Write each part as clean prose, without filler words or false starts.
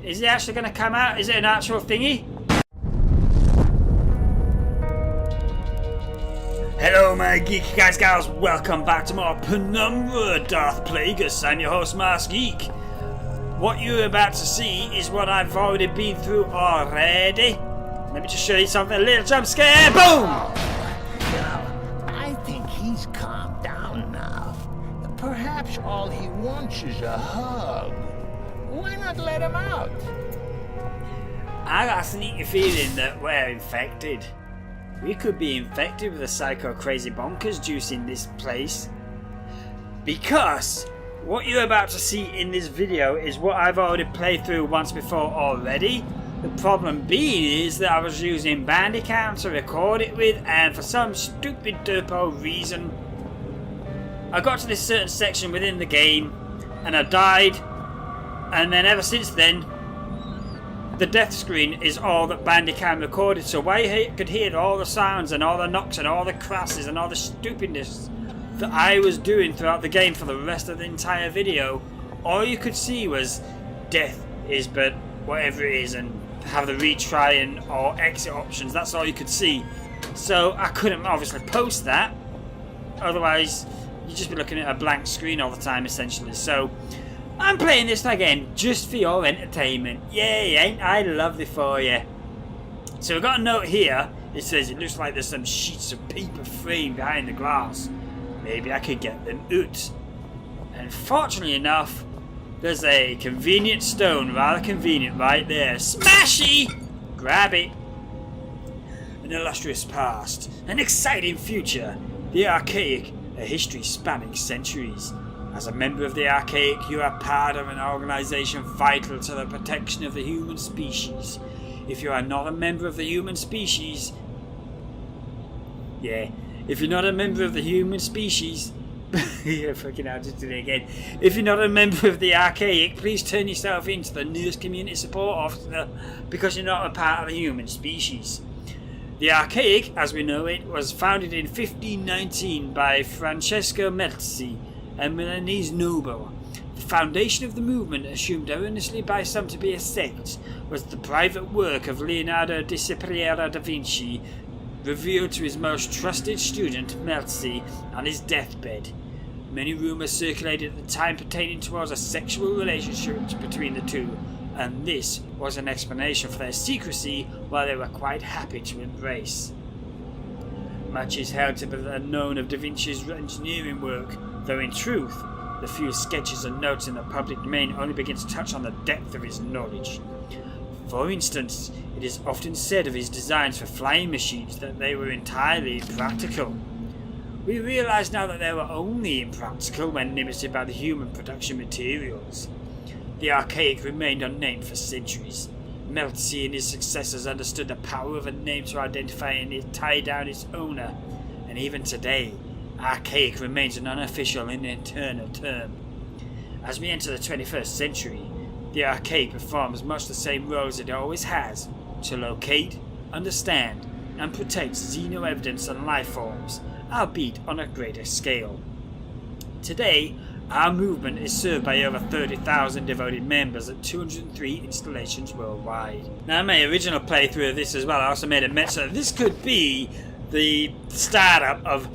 Is he actually going to come out? Is it an actual thingy? Hello my geeky guys, gals, welcome back to more Penumbra Darth Plagueis. I'm your host MaskedGeek. What you're about to see is what I've already been through already. Let me just show you something, a little jump scare, boom! I think he's calmed down now. Perhaps all he wants is a hug. Why not let him out? I got a sneaky feeling that we're infected. We could be infected with a psycho crazy bonkers juice in this place. Because what you're about to see in this video is what I've already played through once before already. The problem being is that I was using Bandicam to record it with, and for some stupid derpo reason I got to this certain section within the game and I died, and then ever since then the death screen is all that Bandicam recorded. So while you could hear all the sounds and all the knocks and all the crashes and all the stupidness that I was doing throughout the game for the rest of the entire video, all you could see was death is but whatever it is, and have the retry and or exit options. That's all you could see. So I couldn't obviously post that, otherwise you'd just be looking at a blank screen all the time essentially. So I'm playing this again just for your entertainment. Yay, ain't I lovely for you? So we've got a note here. It says it looks like there's some sheets of paper framed behind the glass. Maybe I could get them out. And fortunately enough, there's a convenient stone, rather convenient right there. Smashy! Grab it. An illustrious past, an exciting future, the archaic, a history spanning centuries. As a member of the Archaic, you are part of an organization vital to the protection of the human species. If you are not a member of the human species... If you're not a member of the human species... fucking hell, just did it again. If you're not a member of the Archaic, please turn yourself into the nearest community support officer, because you're not a part of the human species. The Archaic, as we know it, was founded in 1519 by Francesco Melzi and Milanese noble. The foundation of the movement, assumed erroneously by some to be a sect, was the private work of Leonardo di Cipriano da Vinci, revealed to his most trusted student Melzi on his deathbed. Many rumours circulated at the time pertaining towards a sexual relationship between the two, and this was an explanation for their secrecy, while they were quite happy to embrace. Much is held to be known of Da Vinci's engineering work, though in truth, the few sketches and notes in the public domain only begin to touch on the depth of his knowledge. For instance, it is often said of his designs for flying machines that they were entirely impractical. We realise now that they were only impractical when limited by the human production materials. The Archaic remained unnamed for centuries. Melzi and his successors understood the power of a name to identify and tie down its owner, and even today, Archaic remains an unofficial and internal term. As we enter the 21st century, the Archaic performs much the same roles it always has: to locate, understand, and protect xeno-evidence and life forms, albeit on a greater scale. Today, our movement is served by over 30,000 devoted members at 203 installations worldwide. Now, in my original playthrough of this as well, I also made a mention that this could be the startup of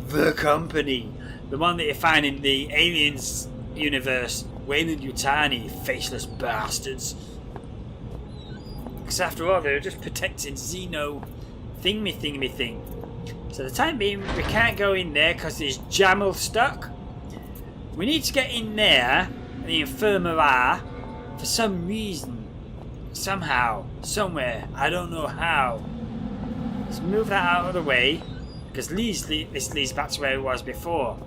the company, the one that you find in the Aliens universe, Wayland Yutani, faceless bastards. Because after all, they're just protecting Xeno thingy thing. So the time being, we can't go in there because there's Jamal stuck. We need to get in there, the infirmary, for some reason. Somehow, somewhere, I don't know how. Let's move that out of the way, because this leads back to where it was before.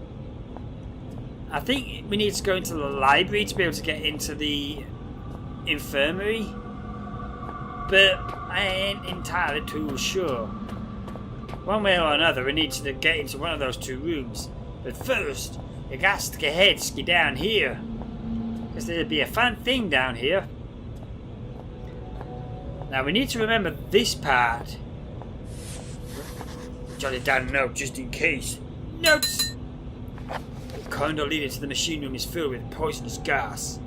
I think we need to go into the library to be able to get into the infirmary, but I ain't entirely too sure. One way or another, we need to get into one of those two rooms. But first, you got to get down here, because there'll be a fun thing down here. Now we need to remember this part. Jot it down a note just in case. Notes! The corridor leading to the machine room is filled with poisonous gas.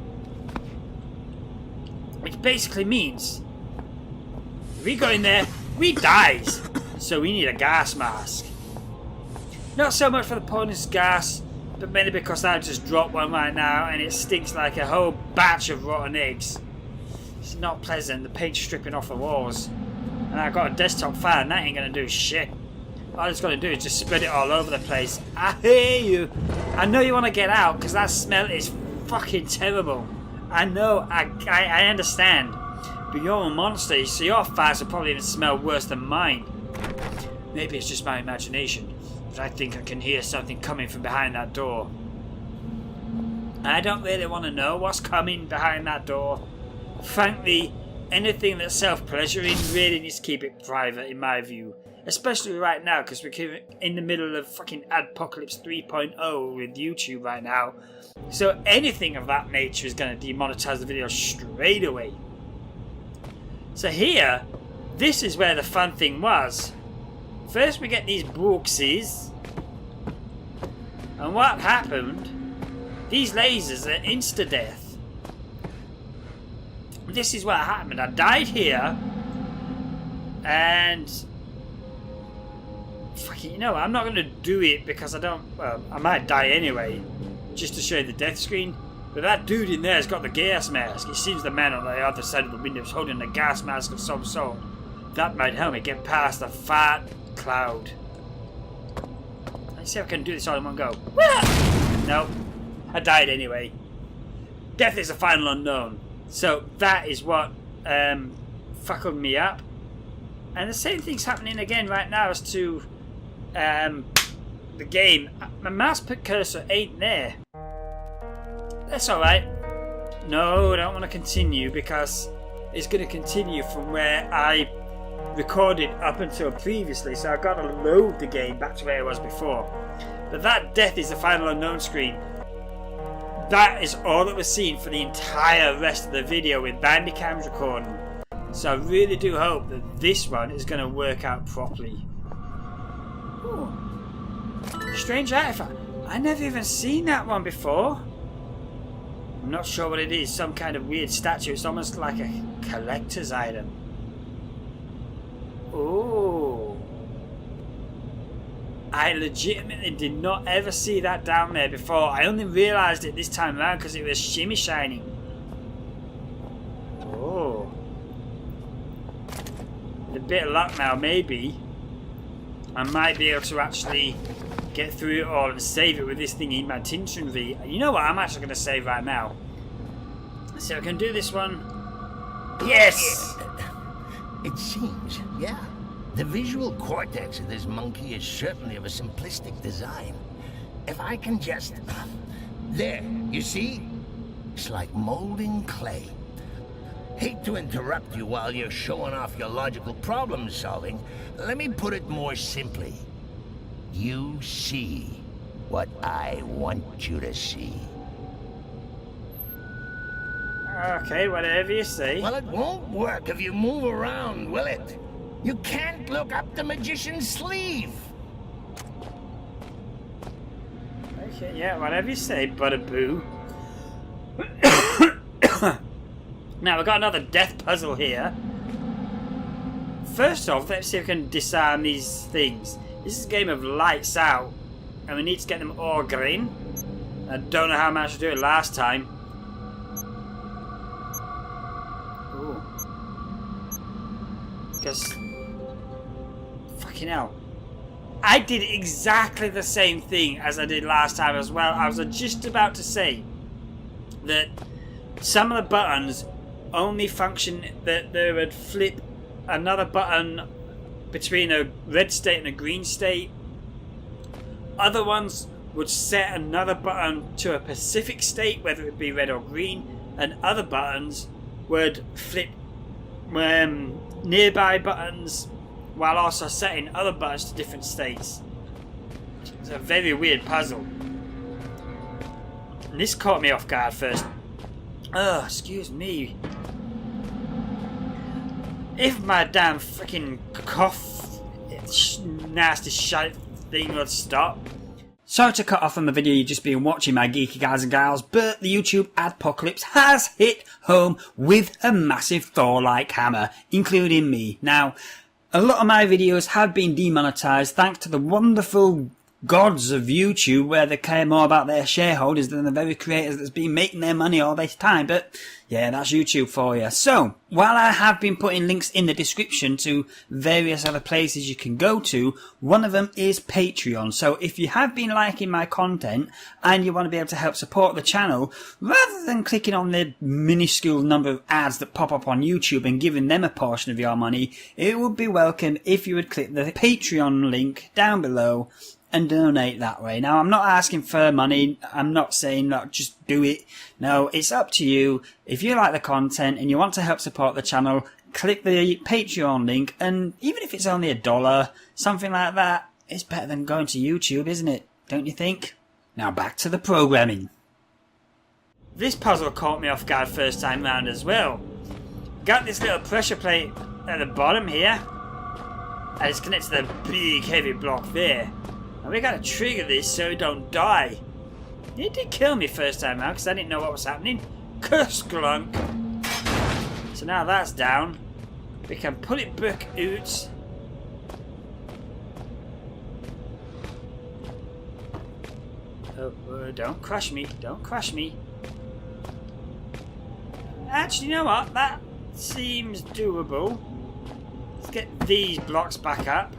Which basically means if we go in there, we dies. So we need a gas mask. Not so much for the poisonous gas, but mainly because I just dropped one right now and it stinks like a whole batch of rotten eggs. It's not pleasant, the paint's stripping off the walls. And I've got a desktop fan, that ain't gonna do shit. All it's gonna do is just spread it all over the place. I hear you. I know you wanna get out because that smell is fucking terrible. I know, I understand. But you're a monster, so your farts will probably even smell worse than mine. Maybe it's just my imagination. But I think I can hear something coming from behind that door. I don't really want to know what's coming behind that door. Frankly, anything that's self-pleasuring really needs to keep it private in my view. Especially right now, because we're in the middle of fucking Adpocalypse 3.0 with YouTube right now. So anything of that nature is going to demonetize the video straight away. So here, this is where the fun thing was. First we get these boxes. And what happened? These lasers are insta-death. This is what happened. I died here. And... fucking, you know, I'm not going to do it because I don't... well, I might die anyway. Just to show you the death screen. But that dude in there has got the gas mask. It seems the man on the other side of the window is holding a gas mask of some sort. That might help me get past the fat cloud. Let's see if I can do this all in one go. Nope. I died anyway. Death is the final unknown. So that is what fucked me up. And the same thing's happening again right now as to the game. My mouse cursor ain't there. That's alright. No, I don't want to continue because it's going to continue from where I recorded up until previously, so I've got to load the game back to where it was before. But that death is the final unknown screen. That is all that was seen for the entire rest of the video with Bandicam's recording. So I really do hope that this one is going to work out properly. Ooh. Strange artifact. I never even seen that one before. I'm not sure what it is. Some kind of weird statue. It's almost like a collector's item. Oh. I legitimately did not ever see that down there before. I only realised it this time around because it was shimmy shining. Oh. With a bit of luck now, maybe I might be able to actually get through it all and save it with this thing in my Tintin V. You know what? I'm actually going to save right now. So I can do this one. Yes! It seems, yeah. The visual cortex of this monkey is certainly of a simplistic design. If I can just... there, you see? It's like molding clay. Hate to interrupt you while you're showing off your logical problem solving. Let me put it more simply. You see what I want you to see. Okay, whatever you say. Well, it won't work if you move around, will it? You can't look up the magician's sleeve. Okay, yeah, whatever you say, Butterboo. Now, we've got another death puzzle here. First off, let's see if we can disarm these things. This is a game of lights out, and we need to get them all green. I don't know how I managed to do it last time. Ooh. Because... fucking hell. I did exactly the same thing as I did last time as well. I was just about to say that some of the buttons only function that they would flip another button between a red state and a green state. Other ones would set another button to a specific state, whether it be red or green, and other buttons would flip nearby buttons while also setting other buttons to different states. It's a very weird puzzle. And this caught me off guard first. Oh, excuse me. If my damn freaking cough nasty shite thing would stop. Sorry to cut off from the video you've just been watching, my geeky guys and gals, but the YouTube adpocalypse has hit home with a massive Thor-like hammer, including me. Now, a lot of my videos have been demonetized thanks to the wonderful gods of YouTube, where they care more about their shareholders than the very creators that's been making their money all this time. But yeah, that's YouTube for you. So, while I have been putting links in the description to various other places you can go to, one of them is Patreon. So if you have been liking my content and you want to be able to help support the channel, rather than clicking on the minuscule number of ads that pop up on YouTube and giving them a portion of your money, it would be welcome if you would click the Patreon link down below and donate that way. Now, I'm not asking for money. I'm not saying that just do it. No, it's up to you. If you like the content and you want to help support the channel, click the Patreon link, and even if it's only $1, something like that, it's better than going to YouTube, isn't it? Don't you think? Now back to the programming. This puzzle caught me off guard first time round as well. Got this little pressure plate at the bottom here, and it's connected to the big heavy block there. And we gotta trigger this so we don't die. It did kill me first time out because I didn't know what was happening. Kerskplunk. So now that's down. We can pull it back out. Oh, don't crush me. Don't crush me. Actually, you know what? That seems doable. Let's get these blocks back up.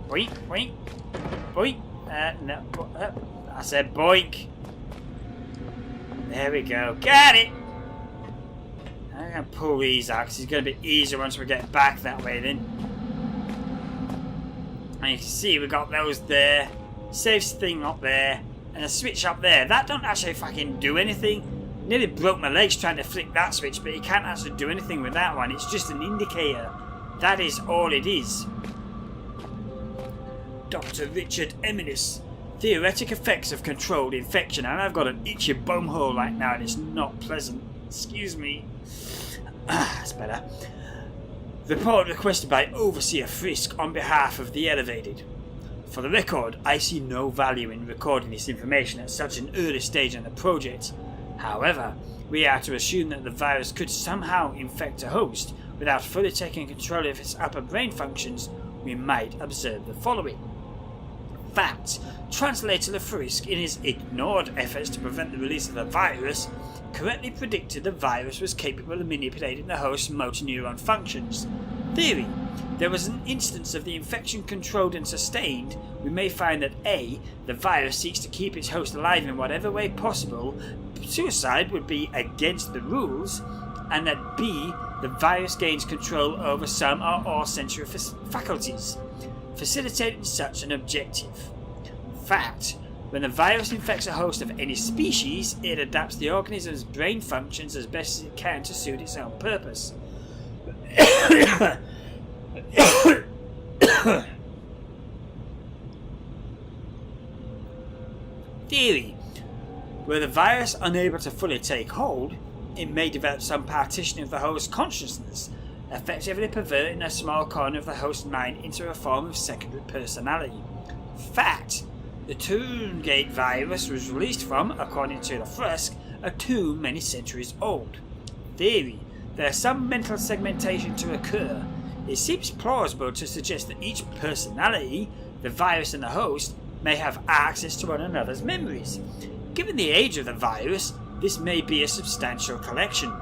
Boink, boink, boink. No, I said boink. There we go. Got it. I'm going to pull these out because it's going to be easier once we get back that way then. And you can see we got those there. Saves thing up there. And a switch up there. That don't actually fucking do anything. Nearly broke my legs trying to flick that switch, but you can't actually do anything with that one. It's just an indicator. That is all it is. Dr. Richard Eminis. Theoretic effects of controlled infection. And I've got an itchy bumhole right now and it's not pleasant. Excuse me. That's better. Report requested by Overseer Frisk on behalf of the Elevated. For the record, I see no value in recording this information at such an early stage in the project. However, we are to assume that the virus could somehow infect a host without fully taking control of its upper brain functions. We might observe the following. Fact. Translator Frisk, in his ignored efforts to prevent the release of the virus, correctly predicted the virus was capable of manipulating the host's motor neuron functions. Theory. There was an instance of the infection controlled and sustained. We may find that A. The virus seeks to keep its host alive in whatever way possible. Suicide would be against the rules. And that B. The virus gains control over some or all sensory faculties, facilitating such an objective. Fact. When the virus infects a host of any species, it adapts the organism's brain functions as best as it can to suit its own purpose. Theory. Were the virus unable to fully take hold, it may develop some partition of the host's consciousness, effectively perverting a small corner of the host's mind into a form of secondary personality. Fact. The Toongate virus was released from, according to the Frisk, a tomb many centuries old. Theory. There is some mental segmentation to occur. It seems plausible to suggest that each personality, the virus and the host, may have access to one another's memories. Given the age of the virus, this may be a substantial collection.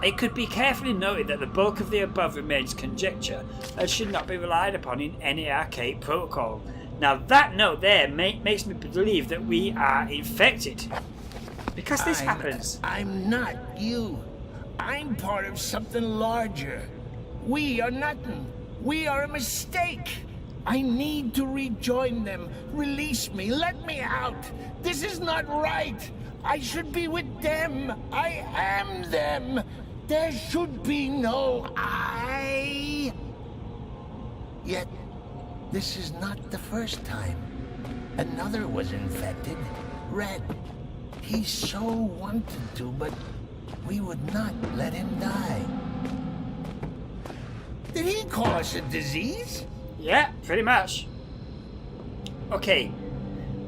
It could be carefully noted that the bulk of the above remains conjecture and should not be relied upon in any archaic protocol. Now that note there makes me believe that we are infected. Because this happens. I'm not you. I'm part of something larger. We are nothing. We are a mistake. I need to rejoin them. Release me. Let me out. This is not right. I should be with them. I am them. There should be no I. Yet, this is not the first time. Another was infected. Red. He so wanted to, but we would not let him die. Did he cause a disease? Yeah, pretty much. Okay.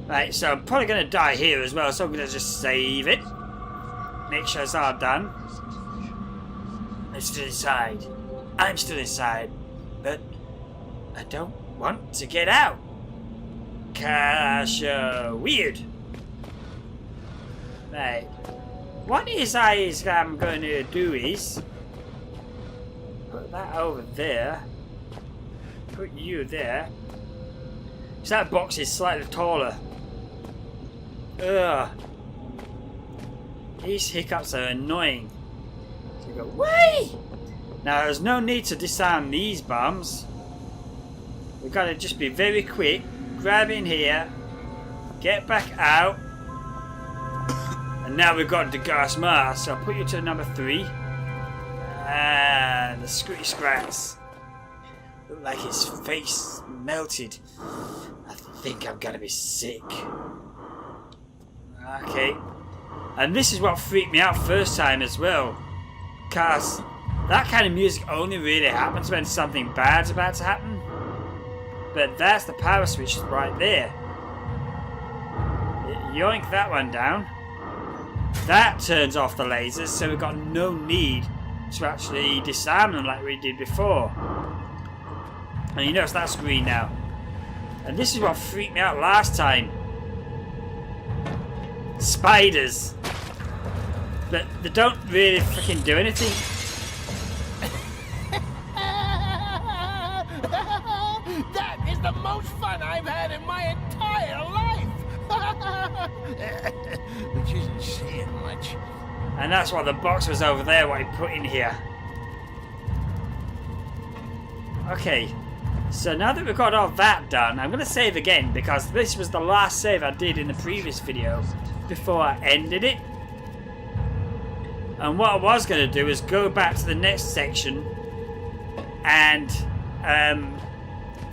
Right, so I'm probably going to die here as well, so I'm going to just save it. Make sure it's all done. I'm still inside. I'm still inside. But I don't want to get out. Gosh, weird. Right. What I'm going to do is put that over there. Put you there. So that box is slightly taller. Ugh. These hiccups are annoying. So you go, way! Now there's no need to disarm these bombs. We've got to just be very quick. Grab in here. Get back out. And now we've got the gas mask. So I'll put you to number 3. And the scritty scrats. Look like his face melted. I think I'm gonna be sick. Okay. And this is what freaked me out first time as well. Cause that kind of music only really happens when something bad's about to happen. But that's the power switch right there. Yoink that one down. That turns off the lasers, so we've got no need to actually disarm them like we did before. And you notice that's green now. And this is what freaked me out last time. Spiders. But they don't really freaking do anything. That is the most fun I've had in my entire life! Which isn't saying much. And that's what the box was over there, what he put in here. Okay. So now that we've got all that done, I'm going to save again because this was the last save I did in the previous video before I ended it. And what I was going to do is go back to the next section and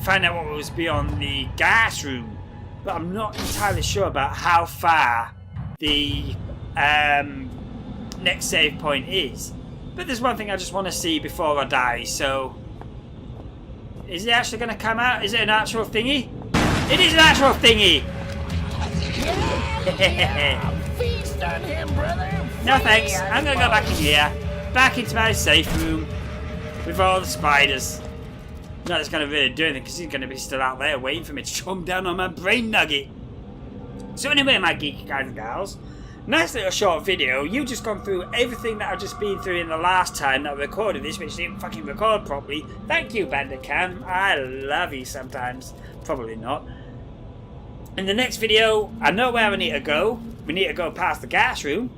find out what was beyond the gas room. But I'm not entirely sure about how far the next save point is. But there's one thing I just want to see before I die, so... Is it actually going to come out? Is it an actual thingy? It is an actual thingy! Yeah, feast on him, brother! No thanks, I'm going to go back in here. Back into my safe room. With all the spiders. Not that's going to really do anything because he's going to be still out there waiting for me to chomp down on my brain nugget. So anyway, my geeky guys and gals. Nice little short video. You've just gone through everything that I've just been through in the last time that I recorded this, which didn't fucking record properly. Thank you, Bandicam. I love you sometimes. Probably not. In the next video, I know where we need to go. We need to go past the gas room.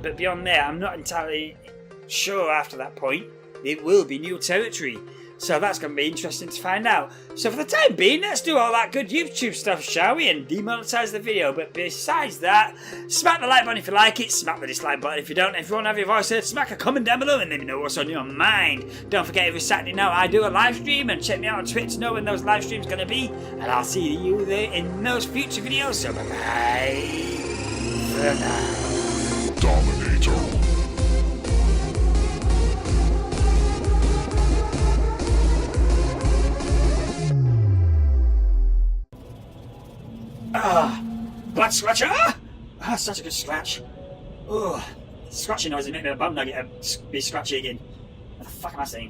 But beyond there, I'm not entirely sure after that point. It will be new territory. So that's going to be interesting to find out. So for the time being, let's do all that good YouTube stuff, shall we? And demonetize the video. But besides that, smack the like button if you like it. Smack the dislike button if you don't. If you want to have your voice heard, smack a comment down below and let me know what's on your mind. Don't forget every Saturday night I do a live stream. And check me out on Twitch to know when those live streams are going to be. And I'll see you there in those future videos. So bye-bye for now. Dominator. Butt scratcher! Ah, such a good scratch. Oh, scratching noise is making my bum nugget be scratchy again. What the fuck am I saying?